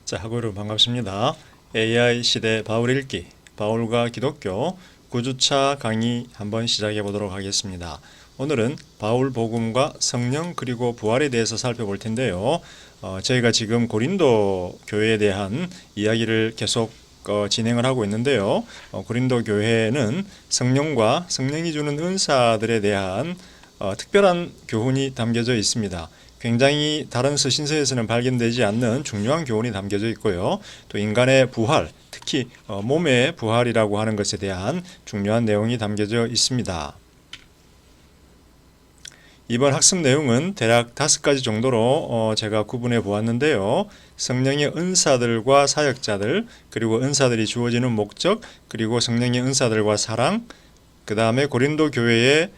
자, 하고 여러분 반갑습니다. AI 시대 바울 읽기, 바울과 기독교 9주차 강의 한번 시작해 보도록 하겠습니다. 오늘은 바울 복음과 성령 그리고 부활에 대해서 살펴볼 텐데요. 저희가 지금 고린도 교회에 대한 이야기를 계속 진행을 하고 있는데요. 고린도 교회는 성령과 성령이 주는 은사들에 대한 특별한 교훈이 담겨져 있습니다. 굉장히 다른 서신서에서는 발견되지 않는 중요한 교훈이 담겨져 있고요. 또 인간의 부활, 특히 몸의 부활이라고 하는 것에 대한 중요한 내용이 담겨져 있습니다. 이번 학습 내용은 대략 5가지 정도로 제가 구분해 보았는데요. 성령의 은사들과 사역자들, 그리고 은사들이 주어지는 목적, 그리고 성령의 은사들과 사랑, 그 다음에 고린도 교회의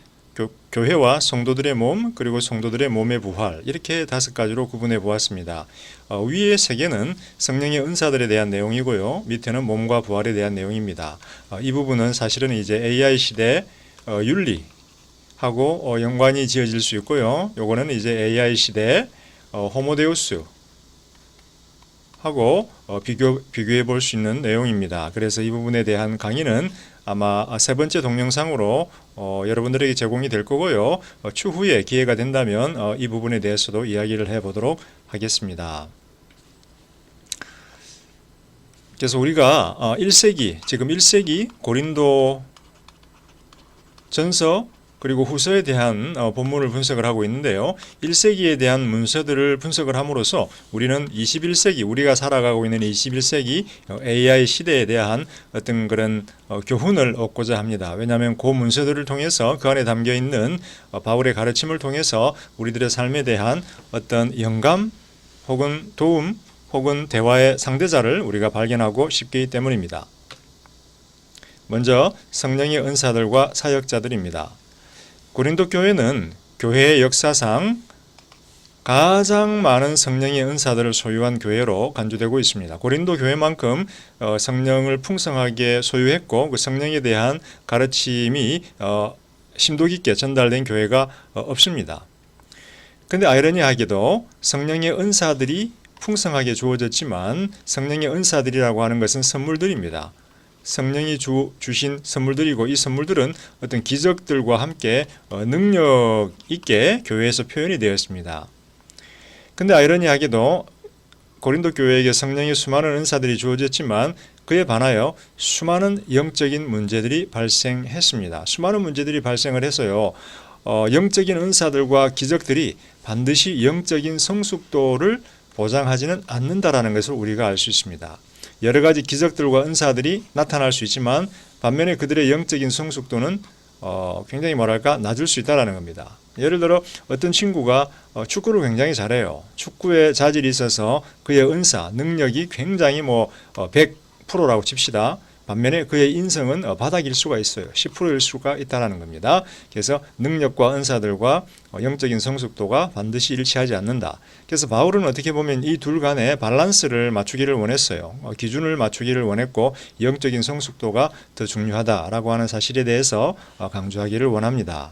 교회와 성도들의 몸, 그리고 성도들의 몸의 부활, 이렇게 5가지로 구분해 보았습니다. 위의 3개는 성령의 은사들에 대한 내용이고요. 밑에는 몸과 부활에 대한 내용입니다. 이 부분은 사실은 이제 AI 시대 윤리하고 연관이 지어질 수 있고요. 요거는 이제 AI 시대 호모데우스 하고 비교해 볼 수 있는 내용입니다. 그래서 이 부분에 대한 강의는 아마 3번째 동영상으로 여러분들에게 제공이 될 거고요. 추후에 기회가 된다면 이 부분에 대해서도 이야기를 해보도록 하겠습니다. 그래서 우리가 1세기, 지금 1세기 고린도 전서 그리고 후서에 대한 본문을 분석을 하고 있는데요. 1세기에 대한 문서들을 분석을 함으로써 우리는 21세기, 우리가 살아가고 있는 21세기 AI 시대에 대한 어떤 그런 교훈을 얻고자 합니다. 왜냐하면 그 문서들을 통해서 그 안에 담겨있는 바울의 가르침을 통해서 우리들의 삶에 대한 어떤 영감 혹은 도움 혹은 대화의 상대자를 우리가 발견하고 싶기 때문입니다. 먼저 성령의 은사들과 사역자들입니다. 고린도 교회는 교회의 역사상 가장 많은 성령의 은사들을 소유한 교회로 간주되고 있습니다. 고린도 교회만큼 성령을 풍성하게 소유했고 그 성령에 대한 가르침이 심도 깊게 전달된 교회가 없습니다. 그런데 아이러니하게도 성령의 은사들이 풍성하게 주어졌지만 성령의 은사들이라고 하는 것은 선물들입니다. 성령이 주신 선물들이고 이 선물들은 어떤 기적들과 함께 능력 있게 교회에서 표현이 되었습니다. 근데 아이러니하게도 고린도 교회에게 성령의 수많은 은사들이 주어졌지만 그에 반하여 수많은 영적인 문제들이 발생했습니다. 수많은 문제들이 발생을 해서요. 영적인 은사들과 기적들이 반드시 영적인 성숙도를 보장하지는 않는다라는 것을 우리가 알 수 있습니다. 여러 가지 기적들과 은사들이 나타날 수 있지만 반면에 그들의 영적인 성숙도는 굉장히 낮을 수 있다는 겁니다. 예를 들어 어떤 친구가 축구를 굉장히 잘해요. 축구에 자질이 있어서 그의 은사, 능력이 굉장히 100%라고 칩시다. 반면에 그의 인성은 바닥일 수가 있어요. 10%일 수가 있다는 겁니다. 그래서 능력과 은사들과 영적인 성숙도가 반드시 일치하지 않는다. 그래서 바울은 어떻게 보면 이 둘 간의 밸런스를 맞추기를 원했어요. 기준을 맞추기를 원했고 영적인 성숙도가 더 중요하다라고 하는 사실에 대해서 강조하기를 원합니다.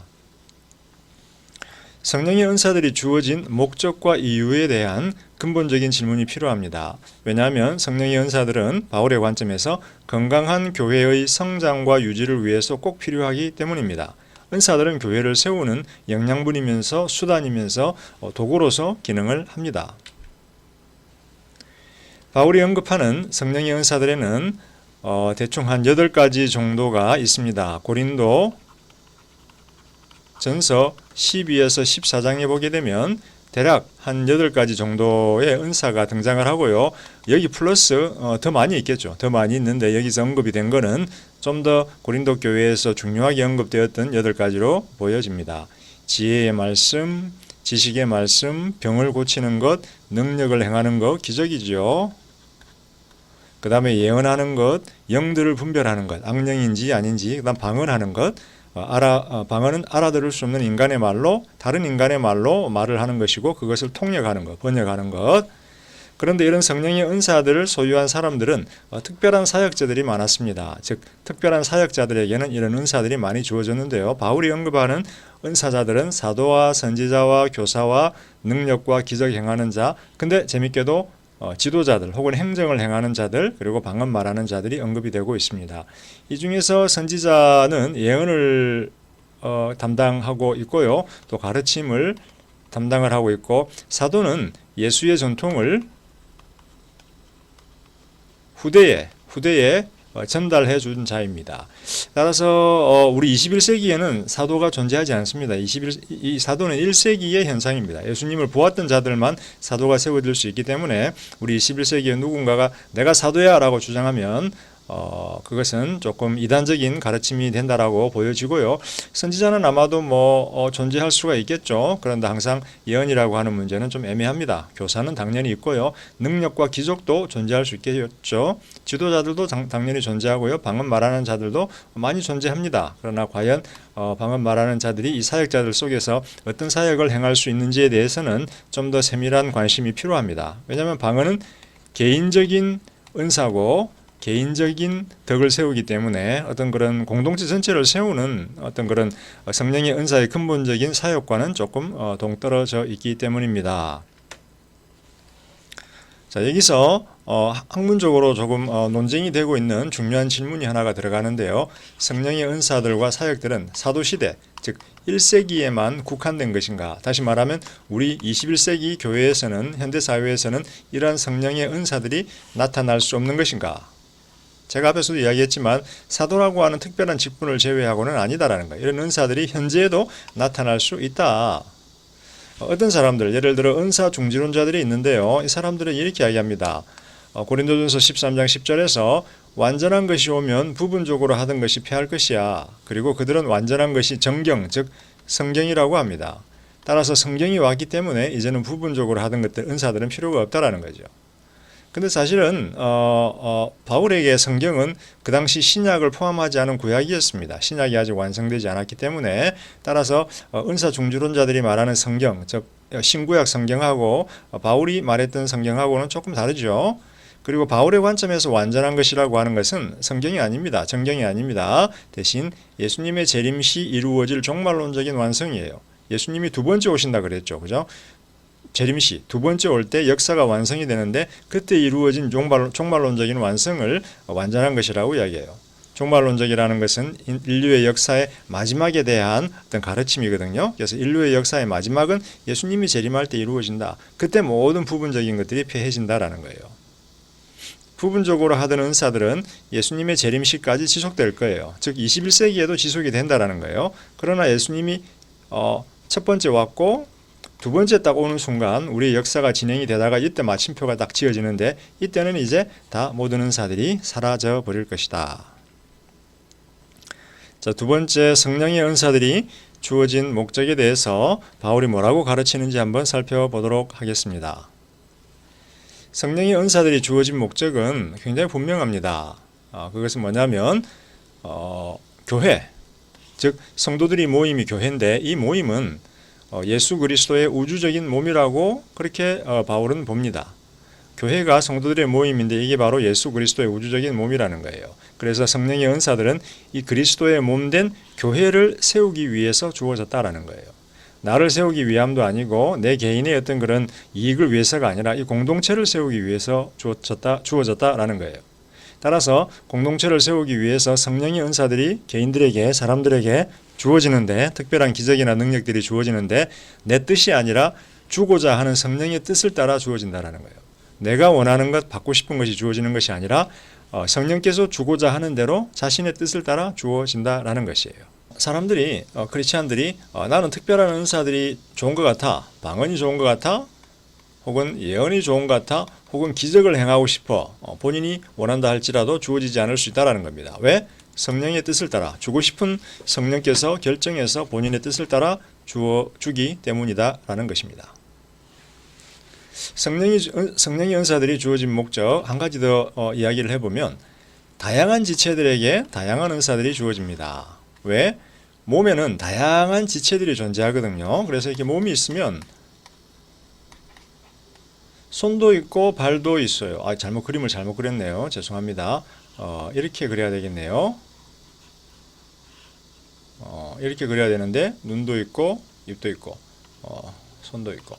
성령의 은사들이 주어진 목적과 이유에 대한 근본적인 질문이 필요합니다. 왜냐하면 성령의 은사들은 바울의 관점에서 건강한 교회의 성장과 유지를 위해서 꼭 필요하기 때문입니다. 은사들은 교회를 세우는 영양분이면서 수단이면서 도구로서 기능을 합니다. 바울이 언급하는 성령의 은사들에는 대충 한 8가지 정도가 있습니다. 고린도 전서 12에서 14장에 보게 되면 대략 한 8가지 정도의 은사가 등장을 하고요. 여기 플러스 더 많이 있겠죠. 더 많이 있는데 여기서 언급이 된 거는 좀 더 고린도 교회에서 중요하게 언급되었던 8가지로 보여집니다. 지혜의 말씀, 지식의 말씀, 병을 고치는 것, 능력을 행하는 것, 기적이죠. 그 다음에 예언하는 것, 영들을 분별하는 것, 악령인지 아닌지, 그 다음 방언하는 것, 방언은 알아들을 수 없는 인간의 말로 다른 인간의 말로 말을 하는 것이고 그것을 통역하는 것, 번역하는 것. 그런데 이런 성령의 은사들을 소유한 사람들은 특별한 사역자들이 많았습니다. 즉 특별한 사역자들에게는 이런 은사들이 많이 주어졌는데요. 바울이 언급하는 은사자들은 사도와 선지자와 교사와 능력과 기적 행하는 자. 근데 재밌게도 지도자들 혹은 행정을 행하는 자들 그리고 방언 말하는 자들이 언급이 되고 있습니다. 이 중에서 선지자는 예언을 담당하고 있고요. 또 가르침을 담당을 하고 있고 사도는 예수의 전통을 후대에 전달해 준 자입니다. 따라서 우리 21세기에는 사도가 존재하지 않습니다. 이 사도는 1세기의 현상입니다. 예수님을 보았던 자들만 사도가 세워질 수 있기 때문에 우리 21세기에 누군가가 내가 사도야 라고 주장하면 그것은 조금 이단적인 가르침이 된다라고 보여지고요. 선지자는 아마도 존재할 수가 있겠죠. 그런데 항상 예언이라고 하는 문제는 좀 애매합니다. 교사는 당연히 있고요. 능력과 기적도 존재할 수 있겠죠. 지도자들도 당연히 존재하고요. 방언 말하는 자들도 많이 존재합니다. 그러나 과연 방언 말하는 자들이 이 사역자들 속에서 어떤 사역을 행할 수 있는지에 대해서는 좀 더 세밀한 관심이 필요합니다. 왜냐하면 방언은 개인적인 은사고 개인적인 덕을 세우기 때문에 어떤 그런 공동체 전체를 세우는 어떤 그런 성령의 은사의 근본적인 사역과는 조금 동떨어져 있기 때문입니다. 자, 여기서 학문적으로 조금 논쟁이 되고 있는 중요한 질문이 하나가 들어가는데요. 성령의 은사들과 사역들은 사도시대, 즉 1세기에만 국한된 것인가? 다시 말하면 우리 21세기 교회에서는 현대사회에서는 이러한 성령의 은사들이 나타날 수 없는 것인가? 제가 앞에서도 이야기했지만 사도라고 하는 특별한 직분을 제외하고는 아니다라는 거예요. 이런 은사들이 현재에도 나타날 수 있다. 어떤 사람들, 예를 들어 은사 중지론자들이 있는데요. 이 사람들은 이렇게 이야기합니다. 고린도전서 13장 10절에서 완전한 것이 오면 부분적으로 하던 것이 패할 것이야. 그리고 그들은 완전한 것이 정경, 즉 성경이라고 합니다. 따라서 성경이 왔기 때문에 이제는 부분적으로 하던 것들, 은사들은 필요가 없다라는 거죠. 근데 사실은 바울에게 성경은 그 당시 신약을 포함하지 않은 구약이었습니다. 신약이 아직 완성되지 않았기 때문에 따라서 은사 중주론자들이 말하는 성경, 즉 신구약 성경하고 바울이 말했던 성경하고는 조금 다르죠. 그리고 바울의 관점에서 완전한 것이라고 하는 것은 성경이 아닙니다. 정경이 아닙니다. 대신 예수님의 재림시 이루어질 종말론적인 완성이에요. 예수님이 두 번째 오신다 그랬죠. 그죠? 재림시 두 번째 올 때 역사가 완성이 되는데 그때 이루어진 종말론적인 완성을 완전한 것이라고 이야기해요. 종말론적이라는 것은 인류의 역사의 마지막에 대한 어떤 가르침이거든요. 그래서 인류의 역사의 마지막은 예수님이 재림할 때 이루어진다. 그때 모든 부분적인 것들이 폐해진다라는 거예요. 부분적으로 하던 은사들은 예수님의 재림시까지 지속될 거예요. 즉 21세기에도 지속이 된다라는 거예요. 그러나 예수님이 첫 번째 왔고 두 번째 딱 오는 순간 우리의 역사가 진행이 되다가 이때 마침표가 딱 지어지는데 이때는 이제 다 모든 은사들이 사라져 버릴 것이다. 자, 두 번째 성령의 은사들이 주어진 목적에 대해서 바울이 뭐라고 가르치는지 한번 살펴보도록 하겠습니다. 성령의 은사들이 주어진 목적은 굉장히 분명합니다. 그것은 뭐냐면 교회, 즉 성도들이 모임이 교회인데 이 모임은 예수 그리스도의 우주적인 몸이라고 그렇게 바울은 봅니다. 교회가 성도들의 모임인데 이게 바로 예수 그리스도의 우주적인 몸이라는 거예요. 그래서 성령의 은사들은 이 그리스도의 몸된 교회를 세우기 위해서 주어졌다라는 거예요. 나를 세우기 위함도 아니고 내 개인의 어떤 그런 이익을 위해서가 아니라 이 공동체를 세우기 위해서 주어졌다라는 거예요. 따라서 공동체를 세우기 위해서 성령의 은사들이 개인들에게, 사람들에게 주어지는데, 특별한 기적이나 능력들이 주어지는데 내 뜻이 아니라 주고자 하는 성령의 뜻을 따라 주어진다는 거예요. 내가 원하는 것, 받고 싶은 것이 주어지는 것이 아니라 성령께서 주고자 하는 대로 자신의 뜻을 따라 주어진다라는 것이에요. 사람들이, 크리스찬들이 나는 특별한 은사들이 좋은 것 같아, 방언이 좋은 것 같아, 혹은 예언이 좋은 것 같아, 혹은 기적을 행하고 싶어, 본인이 원한다 할지라도 주어지지 않을 수 있다는 겁니다. 왜? 성령의 뜻을 따라, 주고 싶은 성령께서 결정해서 본인의 뜻을 따라 주기 때문이다라는 것입니다. 성령의 은사들이 주어진 목적, 한 가지 더 이야기를 해보면 다양한 지체들에게 다양한 은사들이 주어집니다. 왜? 몸에는 다양한 지체들이 존재하거든요. 그래서 이렇게 몸이 있으면 손도 있고 발도 있어요. 그림을 잘못 그렸네요. 죄송합니다. 이렇게 그려야 되겠네요. 이렇게 그려야 되는데 눈도 있고 입도 있고 손도 있고.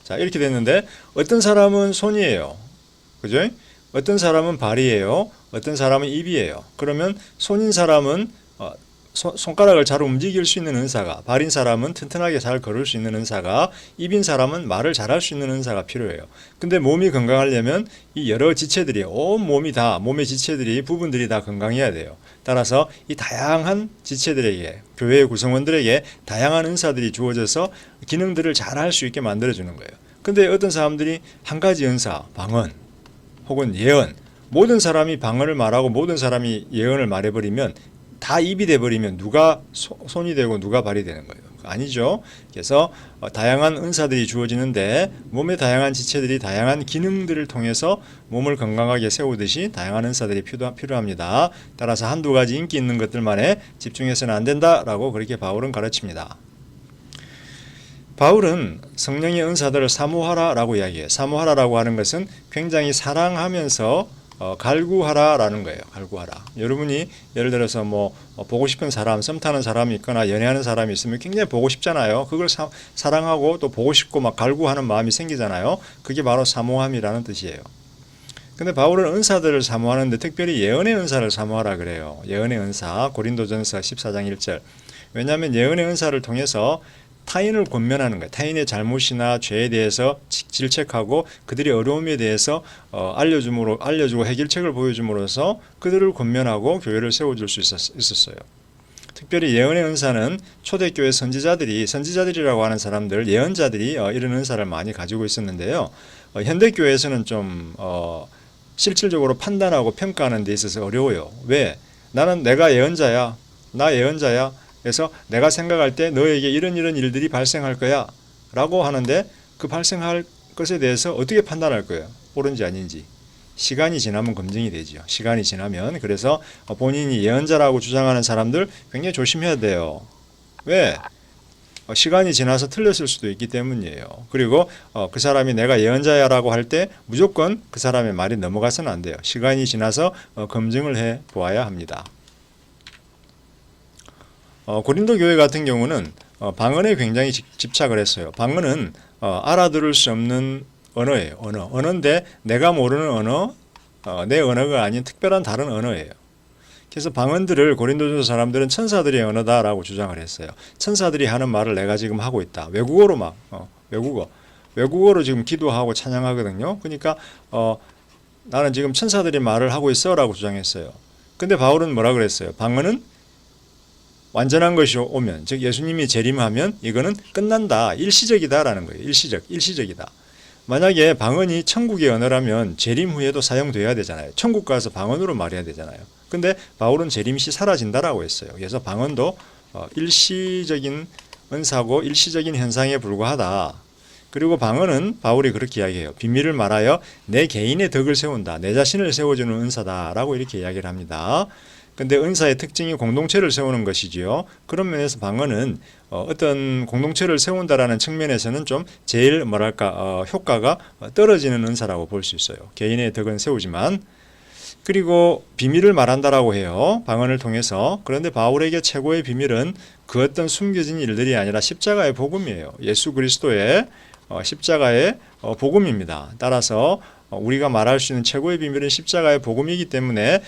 자, 이렇게 됐는데 어떤 사람은 손이에요. 그죠? 어떤 사람은 발이에요. 어떤 사람은 입이에요. 그러면 손인 사람은 손가락을 잘 움직일 수 있는 은사가, 발인 사람은 튼튼하게 잘 걸을 수 있는 은사가, 입인 사람은 말을 잘할 수 있는 은사가 필요해요. 근데 몸이 건강하려면 이 여러 지체들이, 온 몸이 다, 몸의 지체들이, 부분들이 다 건강해야 돼요. 따라서 이 다양한 지체들에게, 교회의 구성원들에게 다양한 은사들이 주어져서 기능들을 잘 할 수 있게 만들어주는 거예요. 근데 어떤 사람들이 한 가지 은사, 방언, 혹은 예언, 모든 사람이 방언을 말하고 모든 사람이 예언을 말해버리면 다 입이 돼버리면 누가 손이 되고 누가 발이 되는 거예요. 아니죠. 그래서 다양한 은사들이 주어지는데 몸의 다양한 지체들이 다양한 기능들을 통해서 몸을 건강하게 세우듯이 다양한 은사들이 필요합니다. 따라서 한두 가지 인기 있는 것들만에 집중해서는 안 된다라고 그렇게 바울은 가르칩니다. 바울은 성령의 은사들을 사모하라라고 이야기해요. 사모하라라고 하는 것은 굉장히 사랑하면서 갈구하라라는 거예요. 갈구하라. 여러분이 예를 들어서 보고 싶은 사람, 썸 타는 사람이 있거나 연애하는 사람이 있으면 굉장히 보고 싶잖아요. 그걸 사랑하고 또 보고 싶고 막 갈구하는 마음이 생기잖아요. 그게 바로 사모함이라는 뜻이에요. 근데 바울은 은사들을 사모하는데 특별히 예언의 은사를 사모하라 그래요. 예언의 은사, 고린도전서 14장 1절. 왜냐하면 예언의 은사를 통해서 타인을 권면하는 거예요. 타인의 잘못이나 죄에 대해서 질책하고 그들의 어려움에 대해서 알려주고 해결책을 보여줌으로써 그들을 권면하고 교회를 세워줄 수 있었어요. 특별히 예언의 은사는 초대교회 선지자들이라고 하는 사람들, 예언자들이 이런 은사를 많이 가지고 있었는데요. 현대교회에서는 좀 실질적으로 판단하고 평가하는 데 있어서 어려워요. 왜? 나는 내가 예언자야. 나 예언자야. 그래서 내가 생각할 때 너에게 이런 일들이 발생할 거야 라고 하는데 그 발생할 것에 대해서 어떻게 판단할 거예요? 옳은지 아닌지. 시간이 지나면 검증이 되죠. 시간이 지나면. 그래서 본인이 예언자라고 주장하는 사람들 굉장히 조심해야 돼요. 왜? 시간이 지나서 틀렸을 수도 있기 때문이에요. 그리고 그 사람이 내가 예언자야라고 할 때 무조건 그 사람의 말이 넘어가서는 안 돼요. 시간이 지나서 검증을 해 보아야 합니다. 고린도 교회 같은 경우는 방언에 굉장히 집착을 했어요. 방언은 알아들을 수 없는 언어예요. 언어인데 내가 모르는 언어, 내 언어가 아닌 특별한 다른 언어예요. 그래서 방언들을 고린도전서 사람들은 천사들의 언어다라고 주장을 했어요. 천사들이 하는 말을 내가 지금 하고 있다. 외국어로 외국어로 지금 기도하고 찬양하거든요. 그러니까 나는 지금 천사들이 말을 하고 있어라고 주장했어요. 근데 바울은 뭐라 그랬어요? 방언은 완전한 것이 오면, 즉 예수님이 재림하면 이거는 끝난다, 일시적이다라는 거예요. 일시적이다. 만약에 방언이 천국의 언어라면 재림 후에도 사용돼야 되잖아요. 천국 가서 방언으로 말해야 되잖아요. 근데 바울은 재림 시 사라진다라고 했어요. 그래서 방언도 일시적인 은사고 일시적인 현상에 불과하다. 그리고 방언은 바울이 그렇게 이야기해요. 비밀을 말하여 내 개인의 덕을 세운다. 내 자신을 세워주는 은사다라고 이렇게 이야기를 합니다. 근데 은사의 특징이 공동체를 세우는 것이지요. 그런 면에서 방언은 어떤 공동체를 세운다라는 측면에서는 좀 제일 효과가 떨어지는 은사라고 볼 수 있어요. 개인의 덕은 세우지만. 그리고 비밀을 말한다라고 해요. 방언을 통해서. 그런데 바울에게 최고의 비밀은 그 어떤 숨겨진 일들이 아니라 십자가의 복음이에요. 예수 그리스도의 십자가의 복음입니다. 따라서 우리가 말할 수 있는 최고의 비밀은 십자가의 복음이기 때문에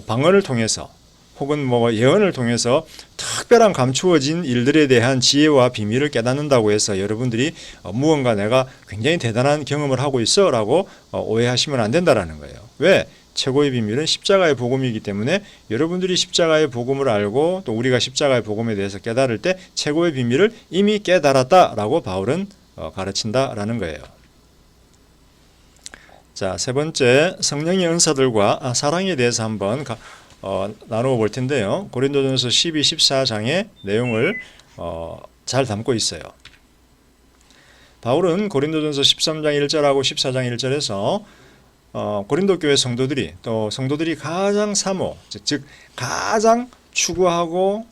방언을 통해서 혹은 예언을 통해서 특별한 감추어진 일들에 대한 지혜와 비밀을 깨닫는다고 해서 여러분들이 무언가 내가 굉장히 대단한 경험을 하고 있어 라고 오해하시면 안 된다라는 거예요. 왜? 최고의 비밀은 십자가의 복음이기 때문에 여러분들이 십자가의 복음을 알고 또 우리가 십자가의 복음에 대해서 깨달을 때 최고의 비밀을 이미 깨달았다라고 바울은 가르친다라는 거예요. 자, 세 번째, 성령의 은사들과 사랑에 대해서 한번 나누어 볼 텐데요. 고린도전서 12, 14장의 내용을 잘 담고 있어요. 바울은 고린도전서 13장 1절하고 14장 1절에서 고린도 교회 성도들이 가장 즉 가장 추구하고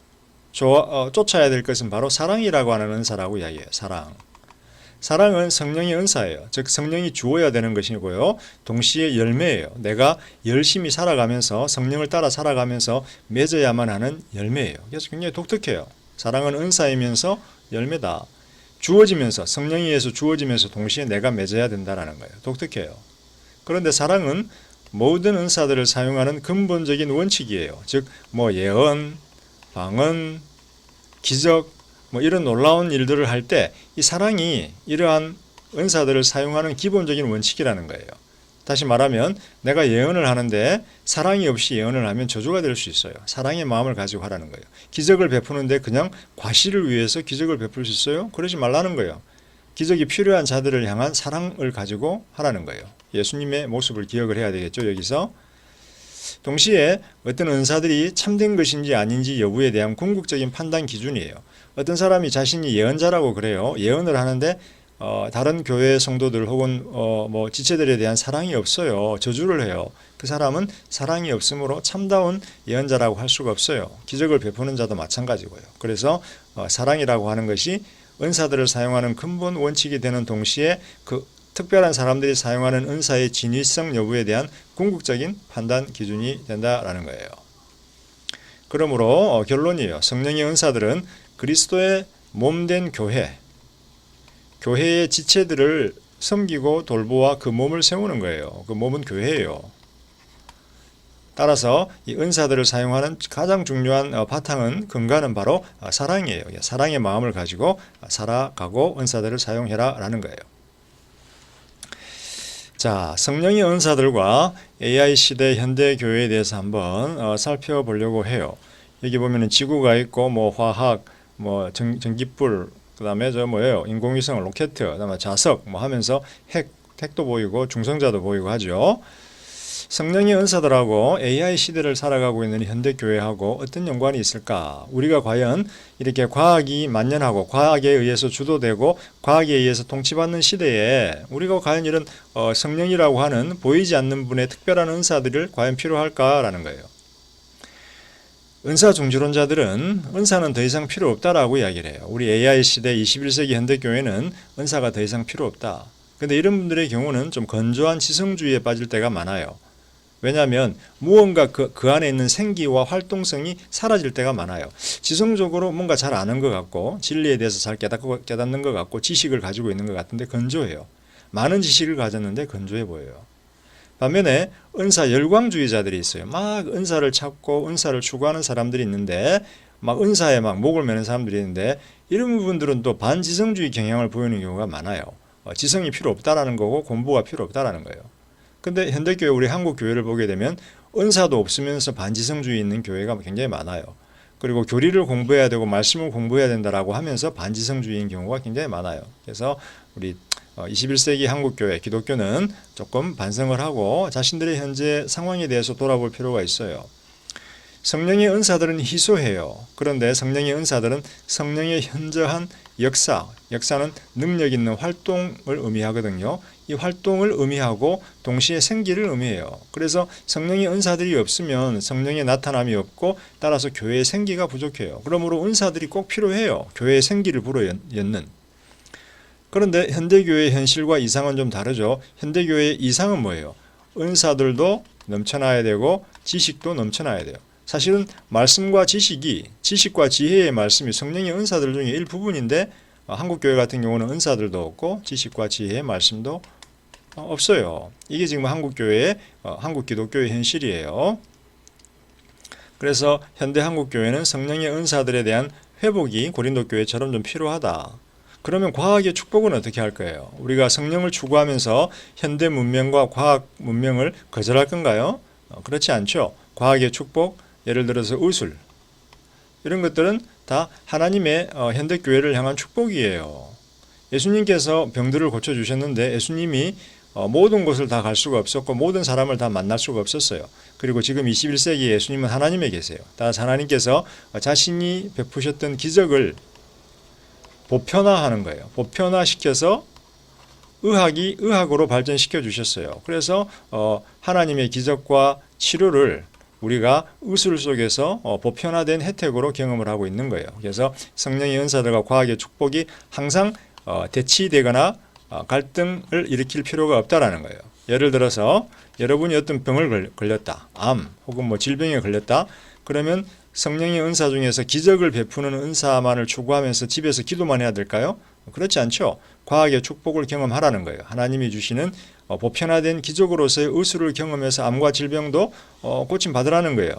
쫓아야 될 것은 바로 사랑이라고 하는 은사라고 이야기해요. 사랑은 성령의 은사예요. 즉 성령이 주어야 되는 것이고요. 동시에 열매예요. 내가 열심히 살아가면서 성령을 따라 살아가면서 맺어야만 하는 열매예요. 그래서 굉장히 독특해요. 사랑은 은사이면서 열매다. 주어지면서 성령에 의해서 주어지면서 동시에 내가 맺어야 된다라는 거예요. 독특해요. 그런데 사랑은 모든 은사들을 사용하는 근본적인 원칙이에요. 즉 뭐 예언, 방언, 기적 뭐 이런 놀라운 일들을 할 때 이 사랑이 이러한 은사들을 사용하는 기본적인 원칙이라는 거예요. 다시 말하면 내가 예언을 하는데 사랑이 없이 예언을 하면 저주가 될 수 있어요. 사랑의 마음을 가지고 하라는 거예요. 기적을 베푸는데 그냥 과시를 위해서 기적을 베풀 수 있어요? 그러지 말라는 거예요. 기적이 필요한 자들을 향한 사랑을 가지고 하라는 거예요. 예수님의 모습을 기억을 해야 되겠죠, 여기서. 동시에 어떤 은사들이 참된 것인지 아닌지 여부에 대한 궁극적인 판단 기준이에요. 어떤 사람이 자신이 예언자라고 그래요. 예언을 하는데 다른 교회 성도들 혹은 뭐 지체들에 대한 사랑이 없어요. 저주를 해요. 그 사람은 사랑이 없으므로 참다운 예언자라고 할 수가 없어요. 기적을 베푸는 자도 마찬가지고요. 그래서 사랑이라고 하는 것이 은사들을 사용하는 근본 원칙이 되는 동시에 그 특별한 사람들이 사용하는 은사의 진위성 여부에 대한 궁극적인 판단 기준이 된다라는 거예요. 그러므로 결론이에요. 성령의 은사들은 그리스도의 몸된 교회의 지체들을 섬기고 돌보아 그 몸을 세우는 거예요. 그 몸은 교회예요. 따라서 이 은사들을 사용하는 가장 중요한 바탕은 근간은 바로 사랑이에요. 사랑의 마음을 가지고 살아가고 은사들을 사용해라 라는 거예요. 자, 성령의 은사들과 AI 시대 현대 교회에 대해서 한번 살펴보려고 해요. 여기 보면은 지구가 있고 뭐 화학, 뭐 전기불, 그다음에 저 뭐예요? 인공위성, 로켓, 그다음에 자석 뭐 하면서 핵도 보이고 중성자도 보이고 하죠. 성령의 은사들하고 AI 시대를 살아가고 있는 현대 교회하고 어떤 연관이 있을까? 우리가 과연 이렇게 과학이 만연하고 과학에 의해서 주도되고 과학에 의해서 통치받는 시대에 우리가 과연 이런 성령이라고 하는 보이지 않는 분의 특별한 은사들을 과연 필요할까라는 거예요. 은사 중지론자들은 은사는 더 이상 필요 없다라고 이야기를 해요. 우리 AI 시대 21세기 현대교회는 은사가 더 이상 필요 없다. 근데 이런 분들의 경우는 좀 건조한 지성주의에 빠질 때가 많아요. 왜냐하면 무언가 그 안에 있는 생기와 활동성이 사라질 때가 많아요. 지성적으로 뭔가 잘 아는 것 같고 진리에 대해서 잘 깨닫는 것 같고 지식을 가지고 있는 것 같은데 건조해요. 많은 지식을 가졌는데 건조해 보여요. 반면에 은사 열광주의자들이 있어요. 막 은사를 찾고 은사를 추구하는 사람들이 있는데 막 은사에 막 목을 매는 사람들이 있는데 이런 부분들은 또 반지성주의 경향을 보이는 경우가 많아요. 지성이 필요 없다라는 거고 공부가 필요 없다라는 거예요. 근데 현대교회 우리 한국 교회를 보게 되면 은사도 없으면서 반지성주의 있는 교회가 굉장히 많아요. 그리고 교리를 공부해야 되고 말씀을 공부해야 된다라고 하면서 반지성주의인 경우가 굉장히 많아요. 그래서 우리 21세기 한국교회, 기독교는 조금 반성을 하고 자신들의 현재 상황에 대해서 돌아볼 필요가 있어요. 성령의 은사들은 희소해요. 그런데 성령의 은사들은 성령의 현저한 역사는 능력 있는 활동을 의미하거든요. 이 활동을 의미하고 동시에 생기를 의미해요. 그래서 성령의 은사들이 없으면 성령의 나타남이 없고 따라서 교회의 생기가 부족해요. 그러므로 은사들이 꼭 필요해요. 교회의 생기를 불어넣는. 그런데 현대교회의 현실과 이상은 좀 다르죠. 현대교회의 이상은 뭐예요? 은사들도 넘쳐나야 되고 지식도 넘쳐나야 돼요. 사실은 말씀과 지식과 지혜의 말씀이 성령의 은사들 중에 일부분인데 한국교회 같은 경우는 은사들도 없고 지식과 지혜의 말씀도 없어요. 이게 지금 한국교회의 한국 기독교의 현실이에요. 그래서 현대 한국교회는 성령의 은사들에 대한 회복이 고린도 교회처럼 좀 필요하다. 그러면 과학의 축복은 어떻게 할 거예요? 우리가 성령을 추구하면서 현대 문명과 과학 문명을 거절할 건가요? 그렇지 않죠. 과학의 축복, 예를 들어서 의술 이런 것들은 다 하나님의 현대교회를 향한 축복이에요. 예수님께서 병들을 고쳐주셨는데 예수님이 모든 곳을 다 갈 수가 없었고 모든 사람을 다 만날 수가 없었어요. 그리고 지금 21세기에 예수님은 하나님에 계세요. 따라서 하나님께서 자신이 베푸셨던 기적을 보편화하는 거예요. 보편화시켜서 의학이 의학으로 발전시켜 주셨어요. 그래서 하나님의 기적과 치료를 우리가 의술 속에서 보편화된 혜택으로 경험을 하고 있는 거예요. 그래서 성령의 은사들과 과학의 축복이 항상 대치되거나 갈등을 일으킬 필요가 없다라는 거예요. 예를 들어서 여러분이 어떤 병을 걸렸다. 암 혹은 뭐 질병에 걸렸다. 그러면 성령의 은사 중에서 기적을 베푸는 은사만을 추구하면서 집에서 기도만 해야 될까요? 그렇지 않죠. 과학의 축복을 경험하라는 거예요. 하나님이 주시는 보편화된 기적으로서의 의술을 경험해서 암과 질병도 고침 받으라는 거예요.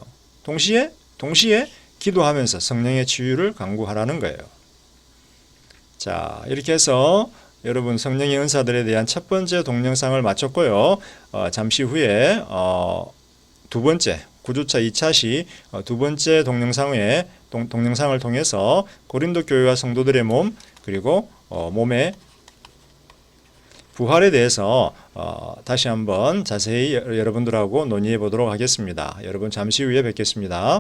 동시에 기도하면서 성령의 치유를 강구하라는 거예요. 자, 이렇게 해서 여러분 성령의 은사들에 대한 첫 번째 동영상을 마쳤고요. 잠시 후에 두 번째 9주차 2차 시 두 번째 동영상을 통해서 고린도 교회와 성도들의 몸 그리고 몸의 부활에 대해서 다시 한번 자세히 여러분들하고 논의해 보도록 하겠습니다. 여러분 잠시 후에 뵙겠습니다.